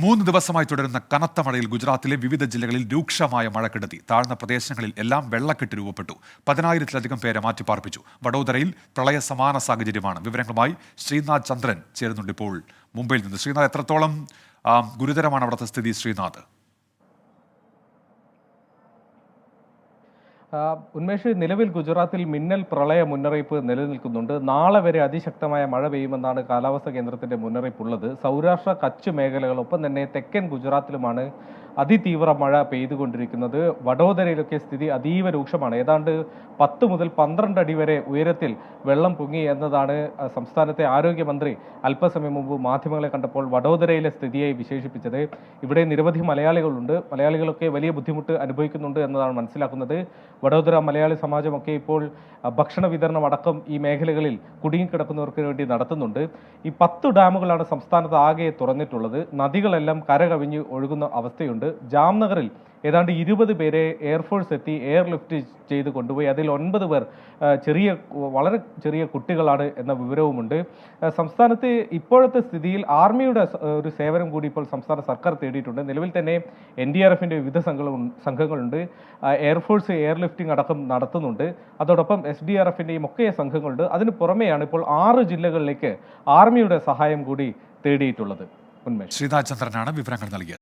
3 ദിവസമായി തുടരുന്ന കനത്ത മഴയിൽ ഗുജറാത്തിലെ വിവിധ ജില്ലകളിൽ രൂക്ഷമായ മഴക്കെടുതി. താഴ്ന്ന പ്രദേശങ്ങളിൽ എല്ലാം വെള്ളക്കെട്ട് രൂപപ്പെട്ടു. 10,000-ലധികം പേരെ മാറ്റിപ്പാർപ്പിച്ചു. വഡോദരയിൽ പ്രളയ സമാന സാഹചര്യമാണ്. വിവരങ്ങളുമായി ശ്രീനാഥ് ചന്ദ്രൻ ചേരുന്നുണ്ട് ഇപ്പോൾ മുംബൈയിൽ നിന്ന്. ശ്രീനാഥ്, എത്രത്തോളം ഗുരുതരമാണ് അവിടുത്തെ സ്ഥിതി? ശ്രീനാഥ്, ഉന്മേഷ്, നിലവിൽ ഗുജറാത്തിൽ മിന്നൽ പ്രളയ മുന്നറിയിപ്പ് നിലനിൽക്കുന്നുണ്ട്. നാളെ വരെ അതിശക്തമായ മഴ പെയ്യുമെന്നാണ് കാലാവസ്ഥാ കേന്ദ്രത്തിന്റെ മുന്നറിയിപ്പുള്ളത്. സൗരാഷ്ട്ര, കച്ച് മേഖലകളൊപ്പം തന്നെ തെക്കൻ ഗുജറാത്തിലുമാണ് അതിതീവ്ര മഴ പെയ്തുകൊണ്ടിരിക്കുന്നത്. വഡോദരയിലൊക്കെ സ്ഥിതി അതീവ രൂക്ഷമാണ്. ഏതാണ്ട് 10 മുതൽ 12 അടി വരെ ഉയരത്തിൽ വെള്ളം പൊങ്ങി എന്നതാണ് സംസ്ഥാനത്തെ ആരോഗ്യമന്ത്രി അല്പസമയം മുമ്പ് മാധ്യമങ്ങളെ കണ്ടപ്പോൾ വഡോദരയിലെ സ്ഥിതിയായി വിശേഷിപ്പിച്ചത്. ഇവിടെ നിരവധി മലയാളികളുണ്ട്. മലയാളികളൊക്കെ വലിയ ബുദ്ധിമുട്ട് അനുഭവിക്കുന്നുണ്ട് എന്നതാണ് മനസ്സിലാക്കുന്നത്. വഡോദര മലയാളി സമാജമൊക്കെ ഇപ്പോൾ ഭക്ഷണ വിതരണം അടക്കം ഈ മേഖലകളിൽ കുടുങ്ങിക്കിടക്കുന്നവർക്ക് വേണ്ടി നടത്തുന്നുണ്ട്. ഈ 10 ഡാമുകളാണ് സംസ്ഥാനത്ത് ആകെ തുറന്നിട്ടുള്ളത്. നദികളെല്ലാം കരകവിഞ്ഞ് ഒഴുകുന്ന അവസ്ഥയുണ്ട്. ജാംനഗറിൽ ഏതാണ്ട് 20 പേരെ എയർഫോഴ്സ് എത്തി എയർലിഫ്റ്റ് ചെയ്ത് കൊണ്ടുപോയി. അതിൽ 9 പേർ വളരെ ചെറിയ കുട്ടികളാണ് എന്ന വിവരവുമുണ്ട്. സംസ്ഥാനത്ത് ഇപ്പോഴത്തെ സ്ഥിതിയിൽ ആർമിയുടെ ഒരു സേവനം കൂടി ഇപ്പോൾ സംസ്ഥാന സർക്കാർ തേടിയിട്ടുണ്ട്. നിലവിൽ തന്നെ NDRFന്റെ വിവിധ സംഘങ്ങളുണ്ട്. എയർഫോഴ്സ് എയർലിഫ്റ്റിംഗ് അടക്കം നടത്തുന്നുണ്ട്. അതോടൊപ്പം SDRFന്റെയും ഒക്കെ സംഘങ്ങളുണ്ട്. അതിന് പുറമെയാണ് ഇപ്പോൾ 6 ജില്ലകളിലേക്ക് ആർമിയുടെ സഹായം കൂടി തേടിയിട്ടുള്ളത്. ശ്രീനാഥ് ചന്ദ്രനാണ് വിവരങ്ങൾ നൽകിയത്.